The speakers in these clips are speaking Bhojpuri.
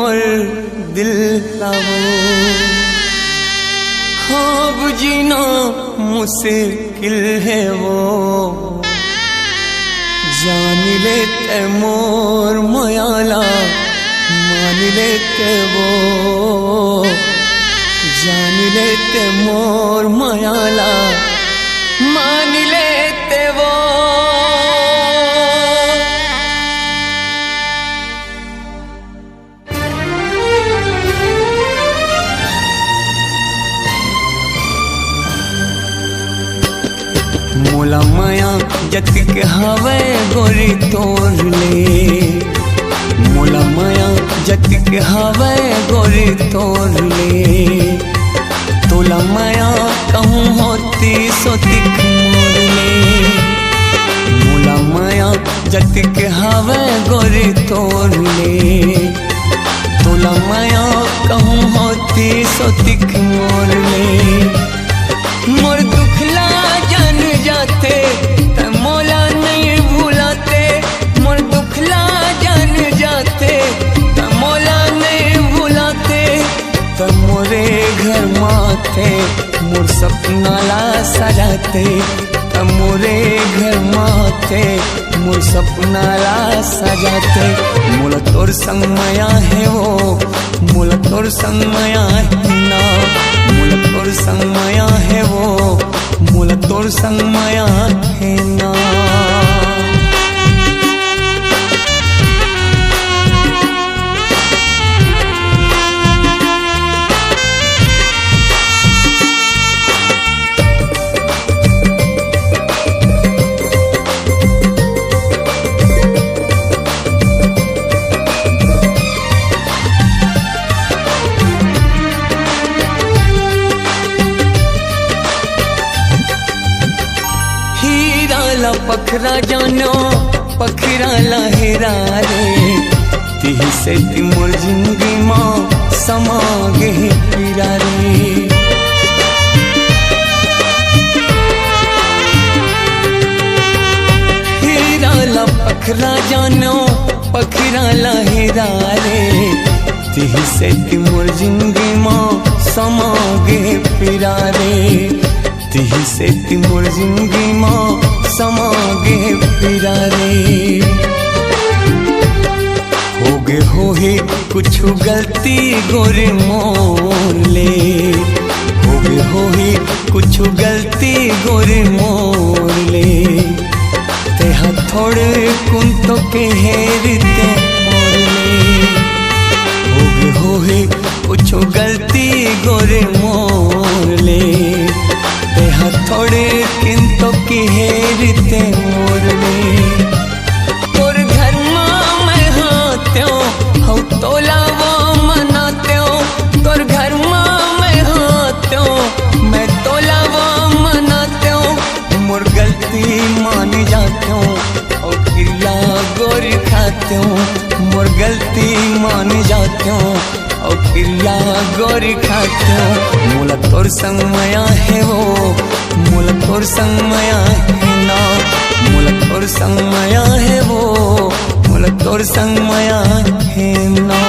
मोर दिल लावो। ख्वाब जीना मुश्किल है वो, जान लेते मोर मयाला मान लेते वो, जान लेते मोर मयाला मान लेते वो। मोला माया जतिक हवे गोरी तोड़ ले, मोला माया जतिक हवे गोरी तोड़ ले। तोला माया कहूँ होती सोतिक मोड़ ले, मोला माया जतिक हवे गोरी तोड़ ले। तोला माया कहूँ होती सोतिक मोड़ ले। मोर दुखला जान जाते त मोला नहीं भूलाते, मोर दुखला जान जाते त मोला नहीं भूलाते। त मोरे घर माथे मोर सपना ला सजाते, त मोरे घर माथे मोर सपना ला सजाते। मोला तोर संग माया है वो, मोला तोर संग माया है ना, मोला तोर संग माया है वो, मोला तोर संग माया है ना। पखरा जानो पखरा लहरा रे, तिही से मोर जिंदगी माँ समा गे पीरा रे। हीरा ला पखरा जानो पखरा लहरा रे, तिही से मोर जिंदगी माँ समा गे पीरा रे। तिही से मोर जिंदगी माँ समा गे पीरा रे। हो ही कुछ गलती गोरे मोर ले, हो ही कुछ गलती गोरे मोर ले। ते हथोड़े कुंतो के हेरते मोर ले, हो ही कुछ गलती गोरे मोर ले। ते हथोड़े किंतो की हेरते मोर ले। तोर घर माँ मैं हाथ्यो हौ तोला वो मनात्यो, तोर घर माँ मैं हाथ्यो मैं तोला वो मनात्यो। मोर गलती मान जात्यो और क्रिया गोरी खात्यो, मोर गलती मान जात्यो और क्रिया गोरी खात्यो। मोला तोर संग माया है वो, मोला तोर संग माया है ना, मोला तोर संग माया है वो, मोला तोर संग माया है ना।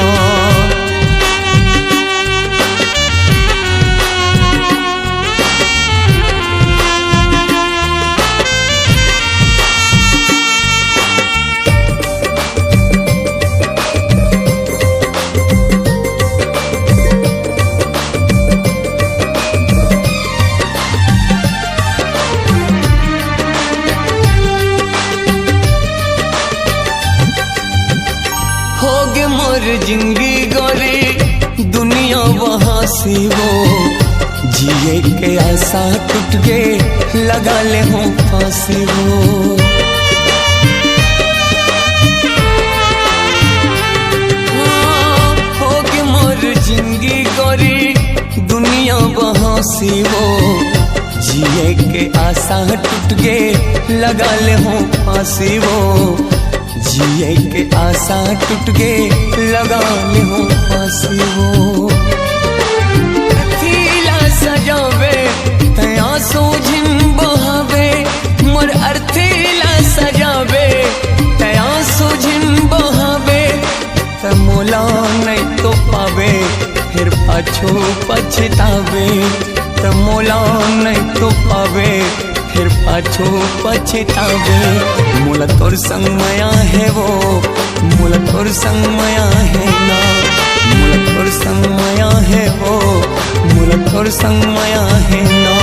होगे मोर जिंदगी गोरी दुनिया वहाँ से वो, जिए के आशा टूट गए लगा ले हूँ फांसी वो। होगे मोर जिंदगी गोरी दुनिया वहाँ से वो, जिए के आशा टूट गए लगा ले हूँ फांसी वो। जिए के आशा टूट गए लगा ले हूँ फांसी वो। अर्थीला सजावे तया सूझिन बहावे, मोर अर्थीला सजावे तया सूझिन बहावे। त मोला नहीं तो पाछो पछतावे त मोला नहीं तो पावे फिर पाछो पछतावे। मोला तोर संग माया है वो, मोला तोर संग माया है ना, मोला तोर संग माया है वो, मोला तोर संग माया है ना,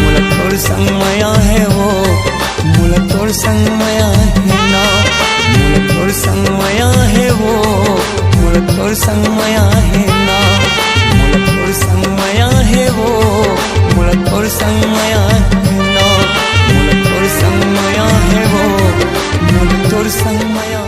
मोला तोर संग माया है वो, मोला तोर संग माया है ना, मोला तोर संग माया है वो, मोला तोर संग माया है ना, मोला तोर संग माया है वो, मोला तोर संग माया है ना, मोला तोर संग माया है वो, मोला तोर संग माया